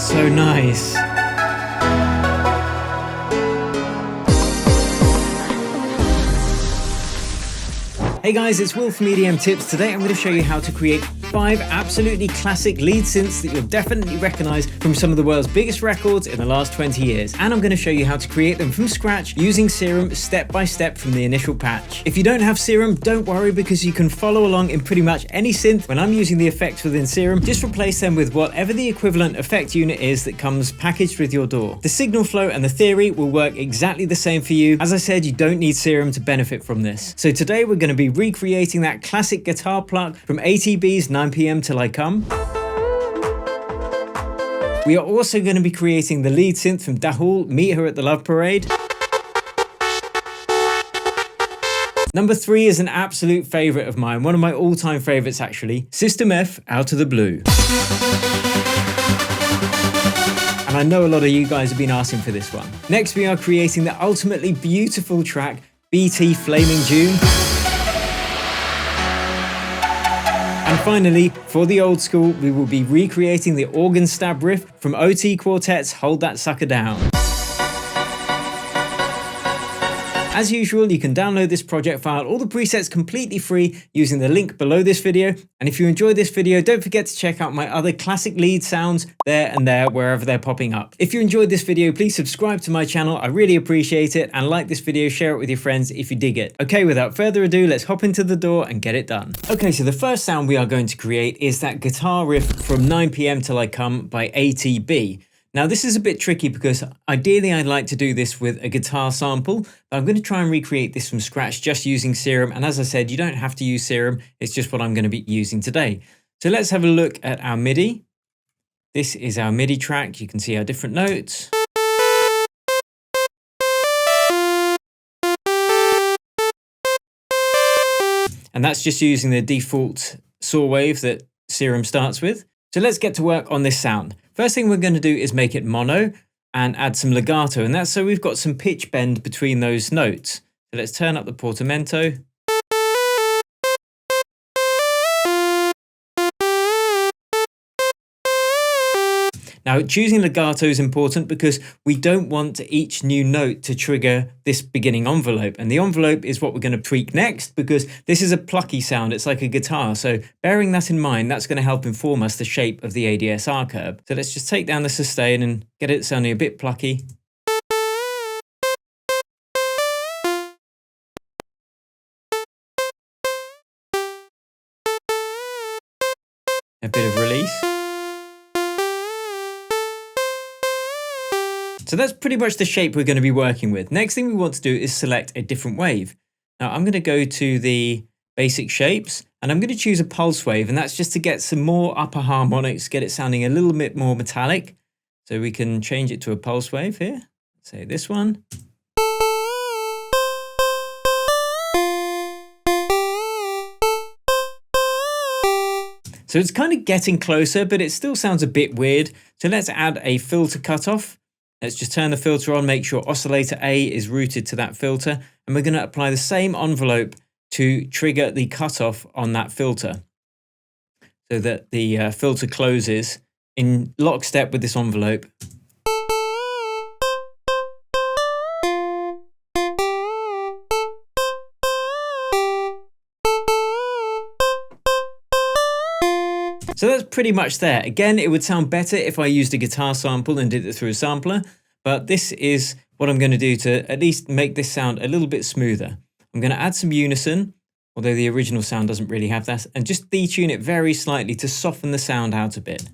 so nice. Hey guys, it's Will from EDM Tips. Today I'm going to show you how to create 5 absolutely classic lead synths that you'll definitely recognize from some of the world's biggest records in the last 20 years. And I'm going to show you how to create them from scratch using Serum step by step from the initial patch. If you don't have Serum, don't worry, because you can follow along in pretty much any synth. When I'm using the effects within Serum, just replace them with whatever the equivalent effect unit is that comes packaged with your DAW. The signal flow and the theory will work exactly the same for you. As I said, you don't need Serum to benefit from this. So today we're going to be recreating that classic guitar pluck from ATB's 9 PM Till I Come. We are also going to be creating the lead synth from Hool, Meet Her at the Love Parade. Number 3 is an absolute favourite of mine, one of my all-time favourites actually, System F, Out of the Blue. And I know a lot of you guys have been asking for this one. Next we are creating the ultimately beautiful track, BT Flaming June. And finally, for the old school, we will be recreating the organ stab riff from OT Quartet's Hold That Sucker Down. As usual, you can download this project file, all the presets completely free, using the link below this video. And if you enjoyed this video, don't forget to check out my other classic lead sounds there and there, wherever they're popping up. If you enjoyed this video, please subscribe to my channel. I really appreciate it. And like this video, share it with your friends if you dig it. Okay, without further ado, let's hop into the DAW and get it done. Okay, so the first sound we are going to create is that guitar riff from 9 PM Till I Come by ATB. Now this is a bit tricky because ideally I'd like to do this with a guitar sample, but I'm going to try and recreate this from scratch just using Serum. And as I said, you don't have to use Serum, it's just what I'm going to be using today. So let's have a look at our MIDI. This is our MIDI track. You can see our different notes. And that's just using the default saw wave that Serum starts with. So let's get to work on this sound. First thing we're going to do is make it mono and add some legato, and that's so we've got some pitch bend between those notes. So let's turn up the portamento. Now choosing legato is important because we don't want each new note to trigger this beginning envelope, and the envelope is what we're going to tweak next because this is a plucky sound, it's like a guitar, so bearing that in mind, that's going to help inform us the shape of the ADSR curve. So let's just take down the sustain and get it sounding a bit plucky. A bit of release. So that's pretty much the shape we're going to be working with. Next thing we want to do is select a different wave. Now I'm going to go to the basic shapes and I'm going to choose a pulse wave, and that's just to get some more upper harmonics, get it sounding a little bit more metallic. So we can change it to a pulse wave here, say this one. So it's kind of getting closer, but it still sounds a bit weird. So let's add a filter cutoff. Let's just turn the filter on, make sure oscillator A is routed to that filter, and we're going to apply the same envelope to trigger the cutoff on that filter so that the filter closes in lockstep with this envelope. So that's pretty much there. Again, it would sound better if I used a guitar sample and did it through a sampler, but this is what I'm going to do to at least make this sound a little bit smoother. I'm going to add some unison, although the original sound doesn't really have that, and just detune it very slightly to soften the sound out a bit.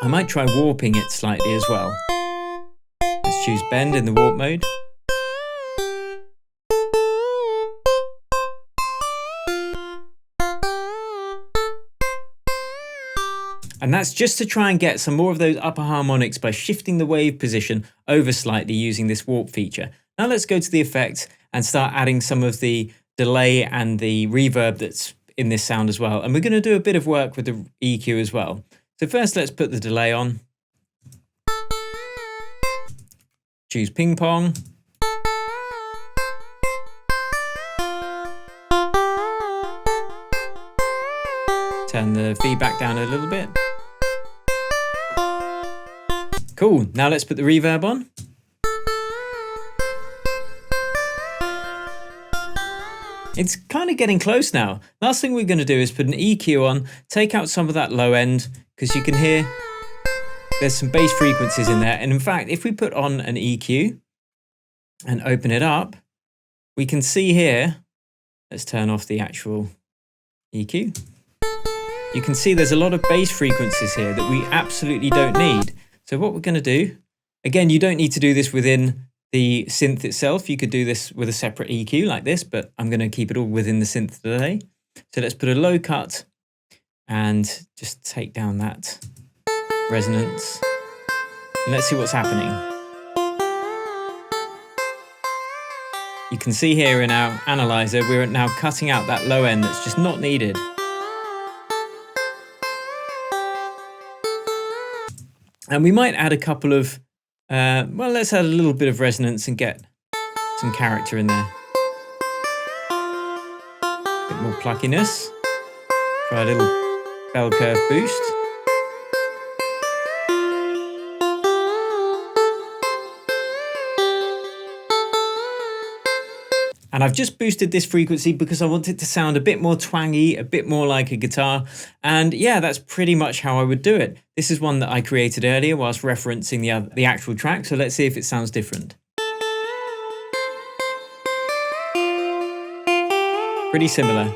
I might try warping it slightly as well. Let's choose bend in the warp mode. And that's just to try and get some more of those upper harmonics by shifting the wave position over slightly using this warp feature. Now let's go to the effects and start adding some of the delay and the reverb that's in this sound as well. And we're going to do a bit of work with the EQ as well. So first let's put the delay on. Choose ping pong. Turn the feedback down a little bit. Cool, now let's put the reverb on. It's kind of getting close now. Last thing we're going to do is put an EQ on, take out some of that low end, because you can hear there's some bass frequencies in there. And in fact, if we put on an EQ and open it up, we can see here, let's turn off the actual EQ. You can see there's a lot of bass frequencies here that we absolutely don't need. So what we're going to do, again, you don't need to do this within the synth itself. You could do this with a separate EQ like this, but I'm going to keep it all within the synth today. So let's put a low cut and just take down that resonance. And let's see what's happening. You can see here in our analyzer, we're now cutting out that low end that's just not needed. And we might add a couple of, well, let's add a little bit of resonance and get some character in there. A bit more pluckiness. Try a little bell curve boost. And I've just boosted this frequency because I want it to sound a bit more twangy, a bit more like a guitar. And yeah, that's pretty much how I would do it. This is one that I created earlier whilst referencing the actual track. So let's see if it sounds different. Pretty similar.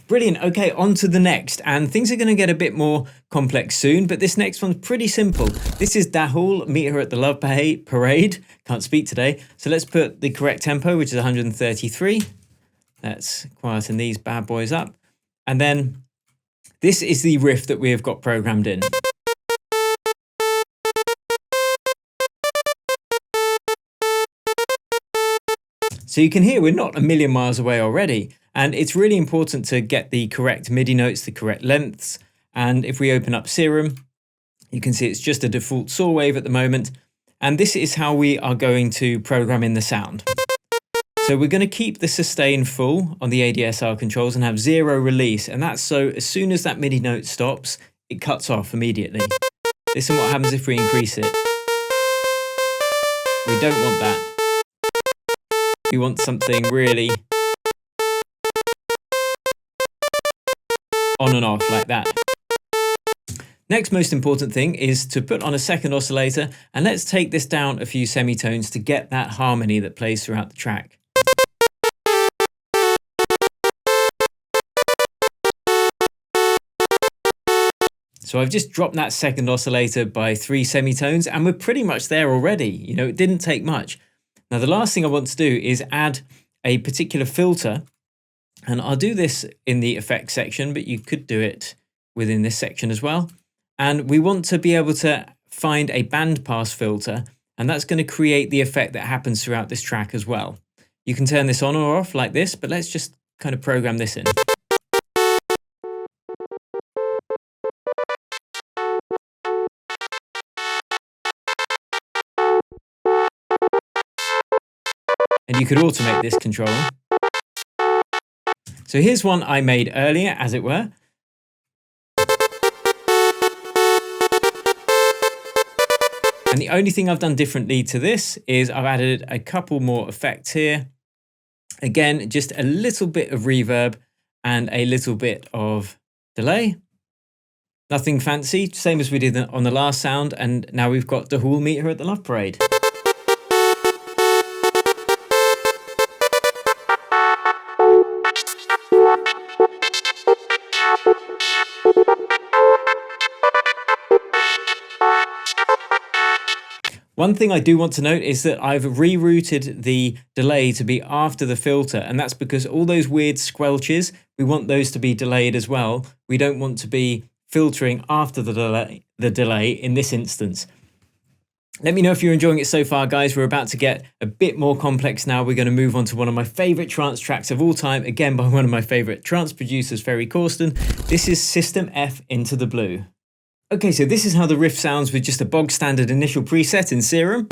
Brilliant. Okay, on to the next. And things are going to get a bit more complex soon, but this next one's pretty simple. This is Hool, Meet Her at the Love Parade. Can't speak today. So let's put the correct tempo, which is 133. Let's quieten these bad boys up. And then this is the riff that we have got programmed in. So you can hear we're not a million miles away already. And it's really important to get the correct MIDI notes, the correct lengths. And if we open up Serum, you can see it's just a default saw wave at the moment. And this is how we are going to program in the sound. So we're going to keep the sustain full on the ADSR controls and have 0 release. And that's so as soon as that MIDI note stops, it cuts off immediately. Listen what happens if we increase it. We don't want that. We want something really on and off like that. Next most important thing is to put on a second oscillator, and let's take this down a few semitones to get that harmony that plays throughout the track. So I've just dropped that second oscillator by 3 semitones and we're pretty much there already. You know, it didn't take much. Now the last thing I want to do is add a particular filter, and I'll do this in the effects section, but you could do it within this section as well. And we want to be able to find a bandpass filter, and that's going to create the effect that happens throughout this track as well. You can turn this on or off like this, but let's just kind of program this in. And you could automate this controller. So here's one I made earlier, as it were. And the only thing I've done differently to this is I've added a couple more effects here. Again, just a little bit of reverb and a little bit of delay. Nothing fancy, same as we did on the last sound. And now we've got the Hool Meet Her at the Love Parade. One thing I do want to note is that I've rerouted the delay to be after the filter, and that's because all those weird squelches, we want those to be delayed as well. We don't want to be filtering after the delay in this instance. Let me know if you're enjoying it so far, guys. We're about to get a bit more complex now. We're going to move on to one of my favorite trance tracks of all time, again by one of my favorite trance producers, Ferry Corsten. This is System F Into the Blue. Okay, so this is how the riff sounds with just a bog standard initial preset in Serum.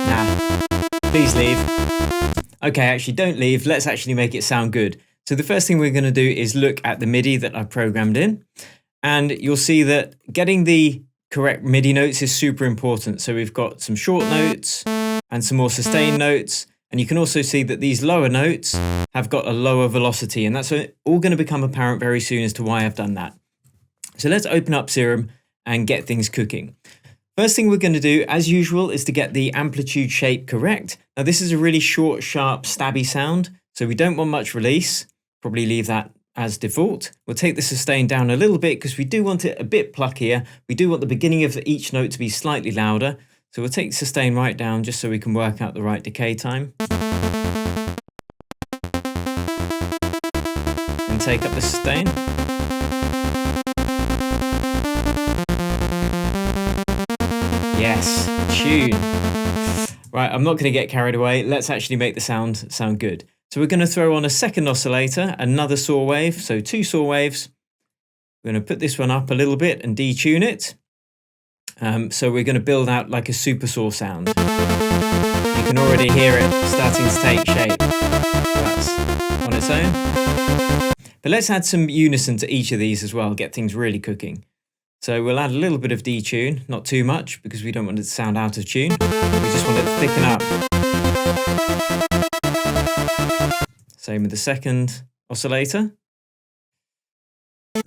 Nah, please leave. Okay, actually don't leave. Let's actually make it sound good. So the first thing we're going to do is look at the MIDI that I've programmed in, and you'll see that getting the correct MIDI notes is super important. So we've got some short notes and some more sustained notes, and you can also see that these lower notes have got a lower velocity, and that's all going to become apparent very soon as to why I've done that. So let's open up Serum and get things cooking. First thing we're going to do, as usual, is to get the amplitude shape correct. Now this is a really short, sharp, stabby sound, so we don't want much release. Probably leave that as default. We'll take the sustain down a little bit because we do want it a bit pluckier. We do want the beginning of each note to be slightly louder. So we'll take the sustain right down just so we can work out the right decay time. And take up the sustain. Yes, tune. Right, I'm not going to get carried away. Let's actually make the sound good. So we're going to throw on a second oscillator, another saw wave, so 2 saw waves. We're going to put this one up a little bit and detune it. So we're going to build out like a super saw sound. You can already hear it starting to take shape. That's on its own. But let's add some unison to each of these as well, get things really cooking. So we'll add a little bit of detune, not too much because we don't want it to sound out of tune. We just want it to thicken up. Same with the second oscillator. You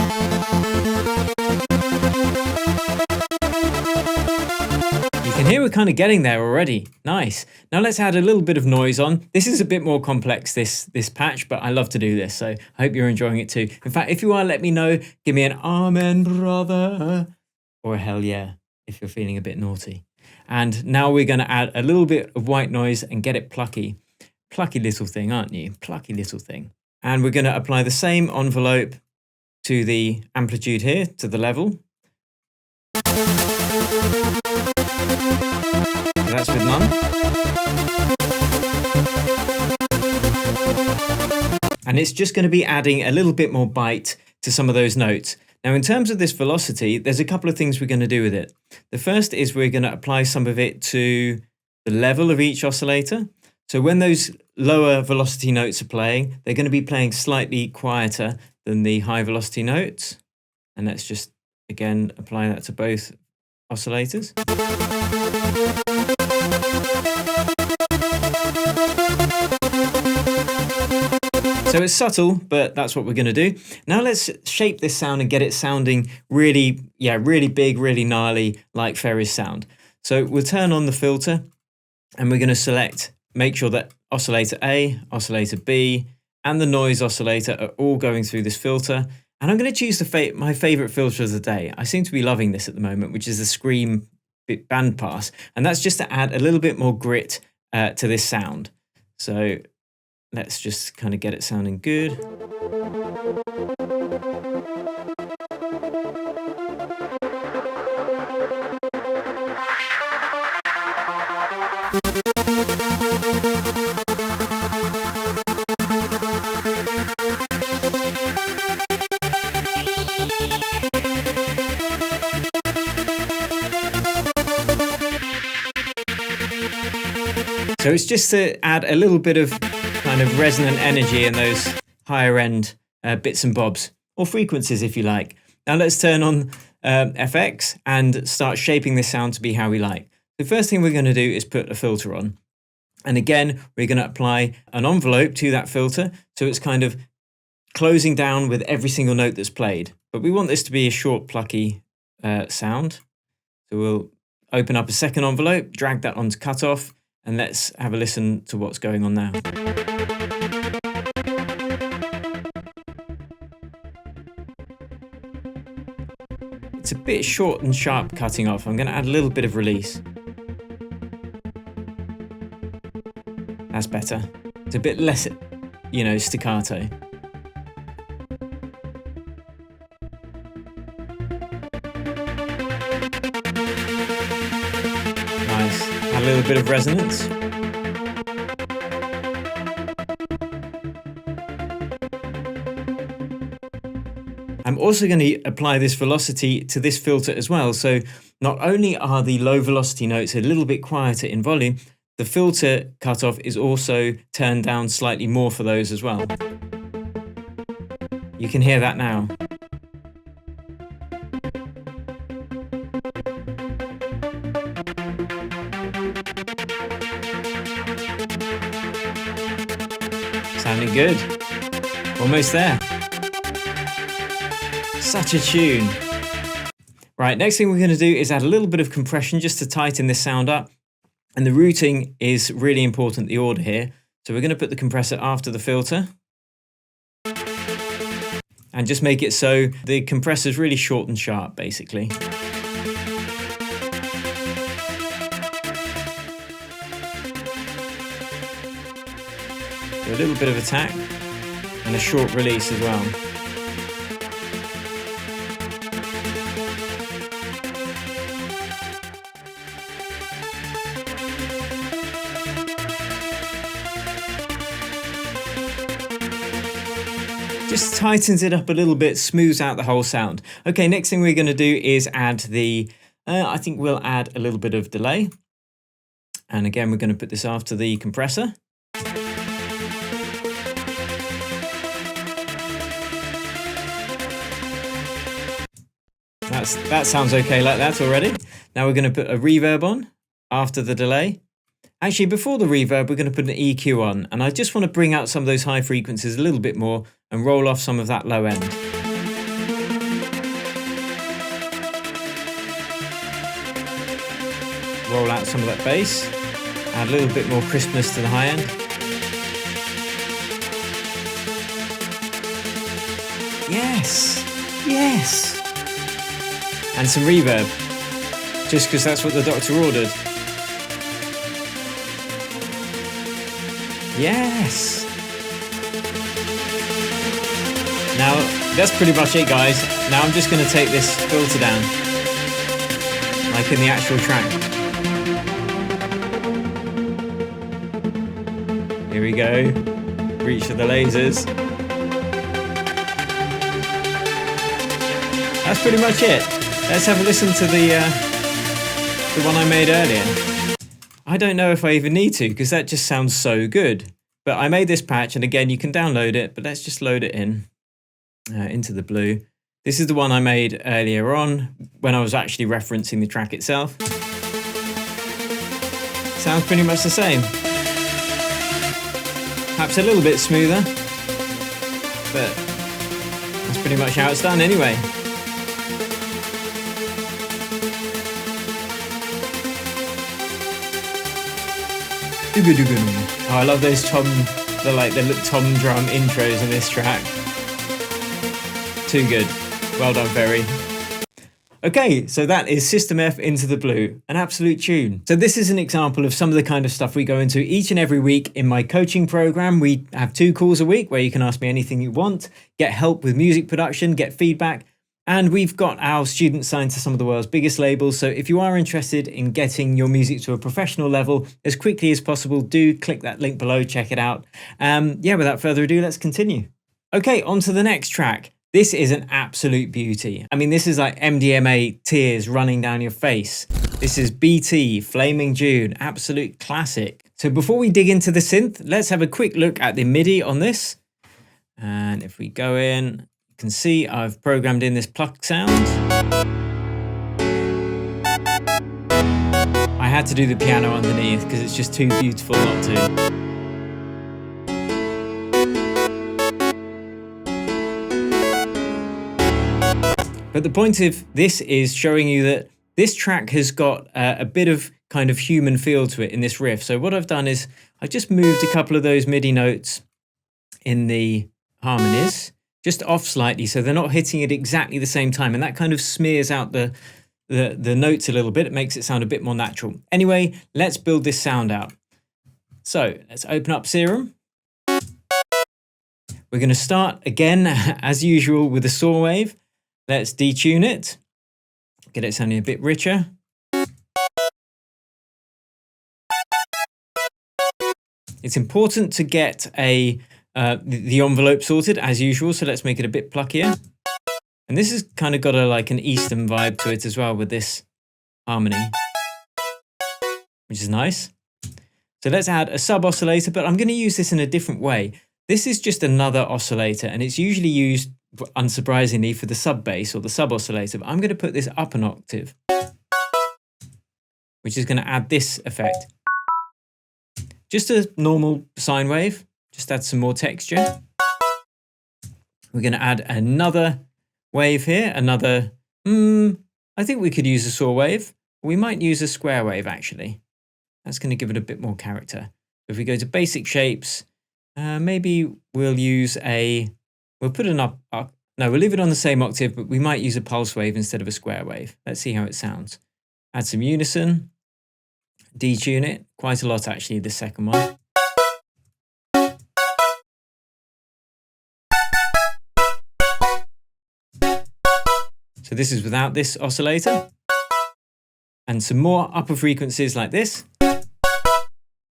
can hear we're kind of getting there already. Nice. Now let's add a little bit of noise on. This is a bit more complex, this patch, but I love to do this, so I hope you're enjoying it too. In fact, if you are, let me know. Give me an amen, brother, or a hell yeah, if you're feeling a bit naughty. And now we're going to add a little bit of white noise and get it plucky. Plucky little thing, aren't you? Plucky little thing. And we're going to apply the same envelope to the amplitude here, to the level. That's with none. And it's just going to be adding a little bit more bite to some of those notes. Now, in terms of this velocity, there's a couple of things we're going to do with it. The first is we're going to apply some of it to the level of each oscillator. So when those lower velocity notes are playing, they're going to be playing slightly quieter than the high velocity notes. And let's just, again, apply that to both oscillators. So it's subtle, but that's what we're going to do. Now let's shape this sound and get it sounding really big, really gnarly, like Ferry's sound. So we'll turn on the filter and we're going to select, make sure that oscillator A, oscillator B, and the noise oscillator are all going through this filter. And I'm going to choose my favorite filter of the day. I seem to be loving this at the moment, which is the Scream bandpass. And that's just to add a little bit more grit to this sound. So let's just kind of get it sounding good. So it's just to add a little bit of kind of resonant energy in those higher end bits and bobs, or frequencies if you like. Now let's turn on FX and start shaping this sound to be how we like. The first thing we're going to do is put a filter on. And again, we're going to apply an envelope to that filter. So it's kind of closing down with every single note that's played. But we want this to be a short, plucky sound. So we'll open up a second envelope, drag that onto cutoff, and let's have a listen to what's going on now. It's a bit short and sharp cutting off. I'm going to add a little bit of release. That's better. It's a bit less, staccato. Nice. Add a little bit of resonance. I'm also going to apply this velocity to this filter as well. So not only are the low velocity notes a little bit quieter in volume, the filter cutoff is also turned down slightly more for those as well. You can hear that now. Sounding good. Almost there. Such a tune. Right, next thing we're going to do is add a little bit of compression just to tighten this sound up. And the routing is really important, the order here. So we're going to put the compressor after the filter. And just make it so the compressor is really short and sharp, basically. So a little bit of attack and a short release as well. Just tightens it up a little bit, smooths out the whole sound. Okay, next thing we're going to do is add the, I think we'll add a little bit of delay. And again, we're going to put this after the compressor. That sounds okay like that already. Now we're going to put a reverb on after the delay. Actually, before the reverb, we're going to put an EQ on, and I just want to bring out some of those high frequencies a little bit more and roll off some of that low end. Roll out some of that bass, add a little bit more crispness to the high end. Yes, yes. And some reverb, just because that's what the doctor ordered. Yes! Now, that's pretty much it, guys. Now I'm just going to take this filter down, like in the actual track. Here we go. Reach for the lasers. That's pretty much it. Let's have a listen to the one I made earlier. I don't know if I even need to, because that just sounds so good. But I made this patch, and again, you can download it, but let's just load it in into the Blue. This is the one I made earlier on when I was actually referencing the track itself. Sounds pretty much the same. Perhaps a little bit smoother, but that's pretty much how it's done anyway. Oh, I love those tom drum intros in this track. Too good. Well done, Ferry. Okay, so that is System F Into the Blue, an absolute tune. So this is an example of some of the kind of stuff we go into each and every week in my coaching program. We have 2 calls a week where you can ask me anything you want, get help with music production, get feedback. And we've got our students signed to some of the world's biggest labels. So if you are interested in getting your music to a professional level as quickly as possible, do click that link below, check it out. Yeah, without further ado, let's continue. Okay, on to the next track. This is an absolute beauty. I mean, this is like MDMA tears running down your face. This is BT, Flaming June, absolute classic. So before we dig into the synth, let's have a quick look at the MIDI on this. And if we go in, you can see I've programmed in this pluck sound. I had to do the piano underneath because it's just too beautiful not to. But the point of this is showing you that this track has got a bit of kind of human feel to it in this riff. So what I've done is I've just moved a couple of those MIDI notes in the harmonies just off slightly, so they're not hitting at exactly the same time, and that kind of smears out the notes a little bit. It makes it sound a bit more natural. Anyway, let's build this sound out. So let's open up Serum. We're going to start again, as usual, with a saw wave. Let's detune it, get it sounding a bit richer. It's important to get the envelope sorted as usual, so let's make it a bit pluckier. And this has kind of got like an Eastern vibe to it as well with this harmony, which is nice. So let's add a sub oscillator, but I'm going to use this in a different way. This is just another oscillator, and it's usually used unsurprisingly, for the sub bass or the sub oscillator. But I'm going to put this up an octave, which is going to add this effect. Just a normal sine wave, just add some more texture. We're going to add another wave here, another, I think we could use a saw wave. We might use a square wave actually. That's going to give it a bit more character. If we go to basic shapes, maybe we'll use we'll put an no, we'll leave it on the same octave, but we might use a pulse wave instead of a square wave. Let's see how it sounds. Add some unison, detune it, quite a lot actually, the second one. So this is without this oscillator. And some more upper frequencies like this.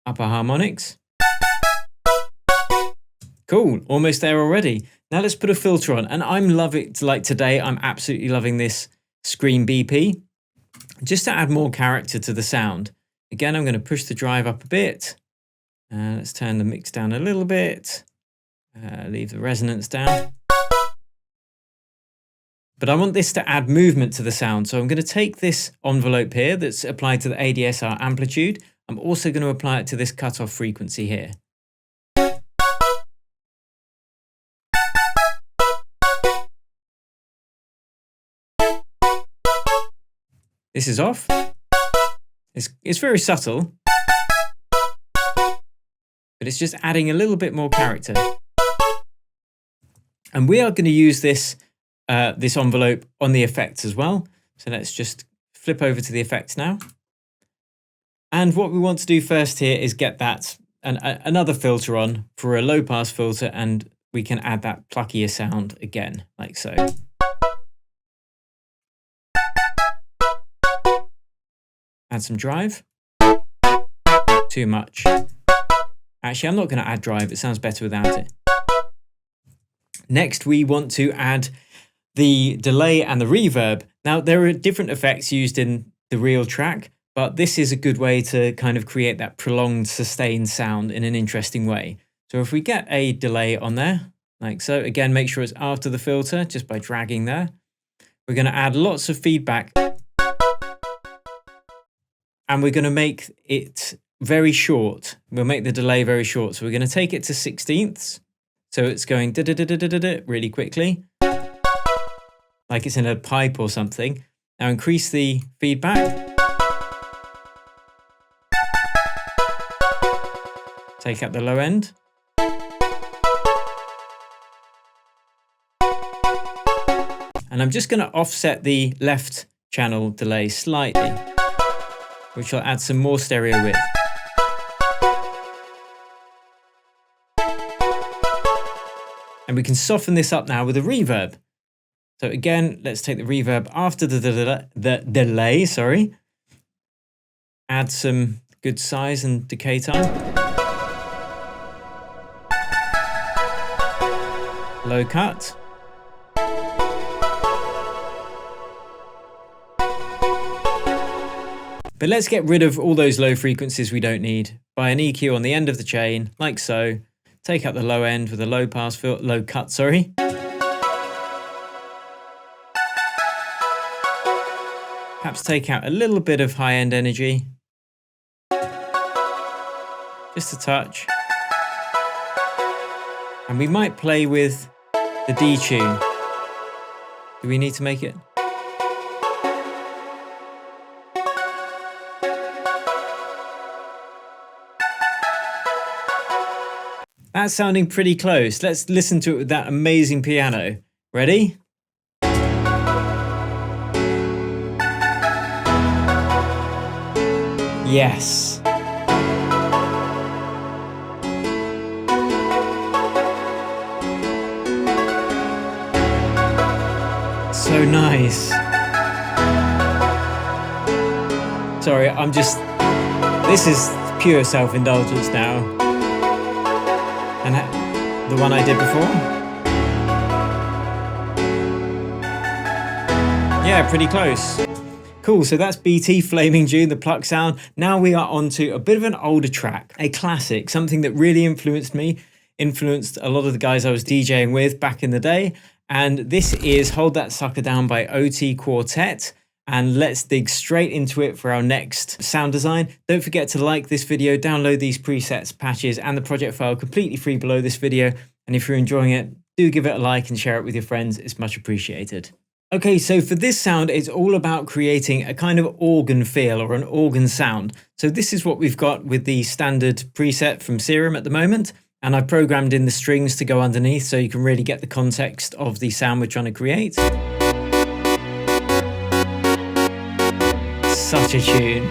Upper harmonics. Cool, almost there already. Now let's put a filter on, and I'm loving it. Like today, I'm absolutely loving this Scream BP, just to add more character to the sound. Again, I'm going to push the drive up a bit. Let's turn the mix down a little bit. Leave the resonance down. But I want this to add movement to the sound, so I'm going to take this envelope here that's applied to the ADSR amplitude. I'm also going to apply it to this cutoff frequency here. This is off. It's very subtle, but it's just adding a little bit more character. And we are going to use this envelope on the effects as well. So let's just flip over to the effects now. And what we want to do first here is get that another filter on for a low pass filter, and we can add that pluckier sound again, like so. Add some drive. Too much. Actually, I'm not going to add drive. It sounds better without it. Next, we want to add the delay and the reverb. Now, there are different effects used in the real track, but this is a good way to kind of create that prolonged, sustained sound in an interesting way. So if we get a delay on there, like so, again, make sure it's after the filter, just by dragging there. We're going to add lots of feedback. And we're going to make it very short. We'll make the delay very short. So we're going to take it to 16ths. So it's going da-da-da-da-da-da really quickly, like it's in a pipe or something. Now increase the feedback. Take out the low end. And I'm just going to offset the left channel delay slightly, which will add some more stereo width. And we can soften this up now with a reverb. So again, let's take the reverb after the delay, sorry. Add some good size and decay time. Low cut. But let's get rid of all those low frequencies we don't need by an EQ on the end of the chain, like so. Take out the low end with a low pass filter, low cut, sorry. Perhaps take out a little bit of high end energy. Just a touch. And we might play with the detune. Do we need to make it? That's sounding pretty close. Let's listen to it with that amazing piano. Ready? Yes. So nice. Sorry, this is pure self-indulgence now. And the one I did before? Yeah, pretty close. Cool, so that's BT Flaming June, the pluck sound. Now we are on to a bit of an older track, a classic, something that really influenced me, influenced a lot of the guys I was DJing with back in the day. and this is Hold That Sucker Down by OT Quartet. And let's dig straight into it for our next sound design. Don't forget to like this video, download these presets, patches, and the project file completely free below this video. And if you're enjoying it, do give it a like and share it with your friends. It's much appreciated. Okay, so for this sound, it's all about creating a kind of organ feel or an organ sound. So this is what we've got with the standard preset from Serum at the moment. And I've programmed in the strings to go underneath so you can really get the context of the sound we're trying to create. Such a tune.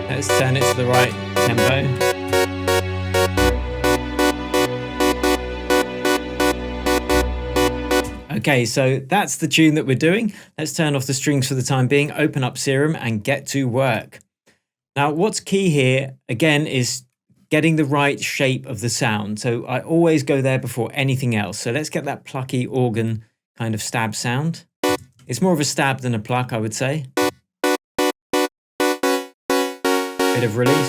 Let's turn it to the right tempo. Okay, so that's the tune that we're doing. Let's turn off the strings for the time being, open up Serum and get to work. Now, what's key here, again, is getting the right shape of the sound. So I always go there before anything else. So let's get that plucky organ kind of stab sound. It's more of a stab than a pluck, I would say. Bit of release.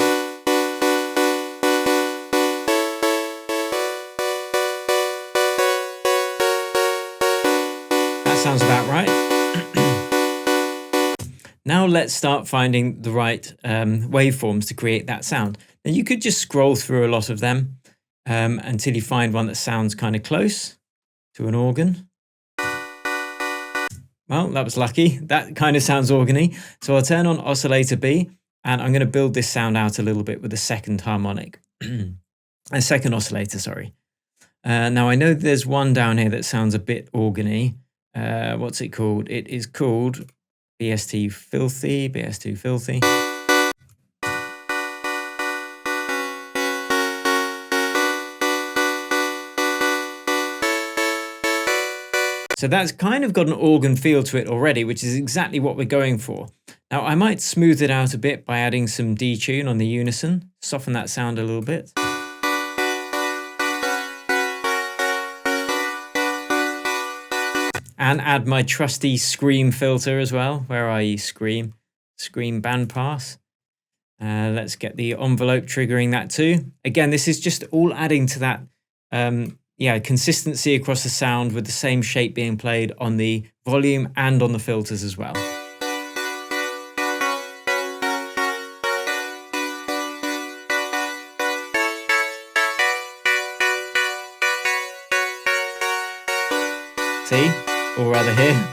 That sounds about right. Now let's start finding the right waveforms to create that sound. Now you could just scroll through a lot of them until you find one that sounds kind of close to an organ. Well, that was lucky. That kind of sounds organy. So I'll turn on oscillator B and I'm going to build this sound out a little bit with a second harmonic. A second oscillator, sorry. Now I know there's one down here that sounds a bit organy. What's it called? It is called BST Filthy, BS2 Filthy. So that's kind of got an organ feel to it already, which is exactly what we're going for. Now I might smooth it out a bit by adding some detune on the unison, soften that sound a little bit. And add my trusty scream filter as well. Where are you, scream? Scream bandpass. Let's get the envelope triggering that too. Again, this is just all adding to that consistency across the sound with the same shape being played on the volume and on the filters as well. See? Or rather here.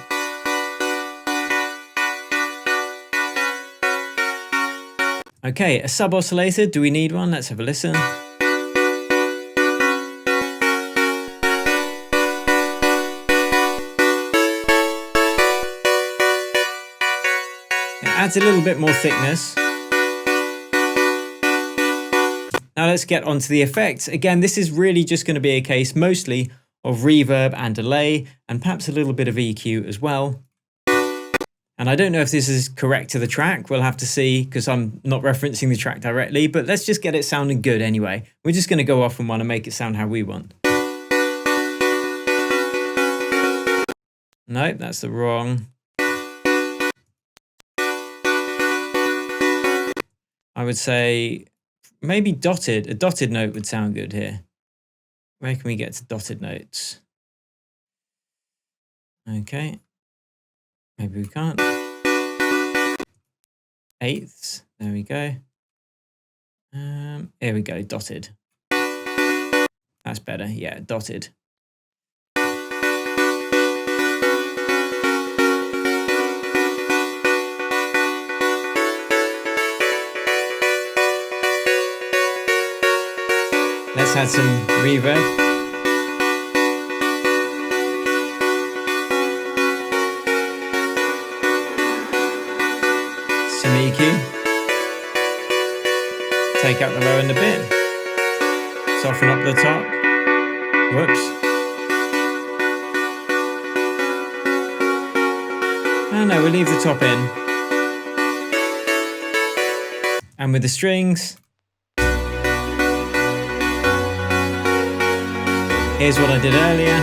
Okay, a sub oscillator. Do we need one? Let's have a listen. Adds a little bit more thickness. Now let's get onto the effects. Again, this is really just going to be a case mostly of reverb and delay and perhaps a little bit of EQ as well. And I don't know if this is correct to the track. We'll have to see because I'm not referencing the track directly, but let's just get it sounding good anyway. We're just going to go off on one and make it sound how we want. Nope, that's the wrong. I would say maybe dotted. A dotted note would sound good here. Where can we get to dotted notes? Okay. Maybe we can't. Eighths. There we go. Here we go. Dotted. That's better. Yeah, dotted. Let's add some reverb. Some EQ. Take out the low end a bit. Soften up the top. Whoops. Oh no, we'll leave the top in. And with the strings, here's what I did earlier.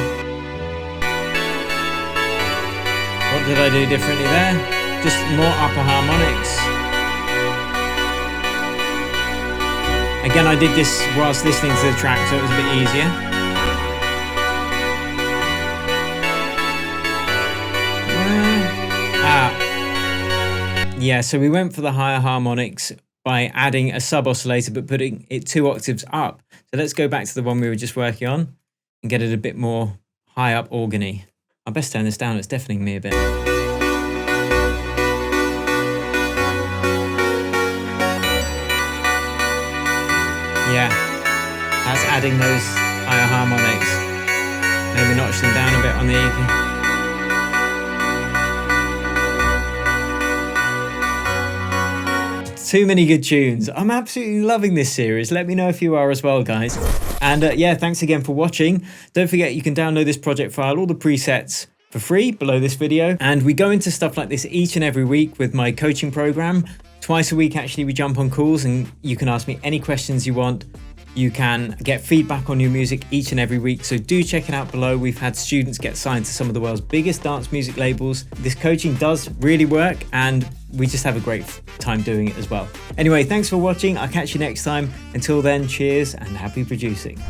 What did I do differently there? Just more upper harmonics. Again, I did this whilst listening to the track, so it was a bit easier. Yeah, so we went for the higher harmonics by adding a sub oscillator but putting it 2 octaves up. So let's go back to the one we were just working on and get it a bit more high up organy. I best turn this down, it's deafening me a bit. Yeah, that's adding those higher harmonics. Maybe notch them down a bit on the EQ. Too many good tunes. I'm absolutely loving this series. Let me know if you are as well, guys. And yeah, thanks again for watching. Don't forget you can download this project file, all the presets, for free below this video. And we go into stuff like this each and every week with my coaching program. Twice a week, actually, we jump on calls and you can ask me any questions you want. You can get feedback on your music each and every week, so do check it out below. We've had students get signed to some of the world's biggest dance music labels. This coaching does really work and we just have a great time doing it as well. Anyway, thanks for watching. I'll catch you next time. Until then, cheers and happy producing.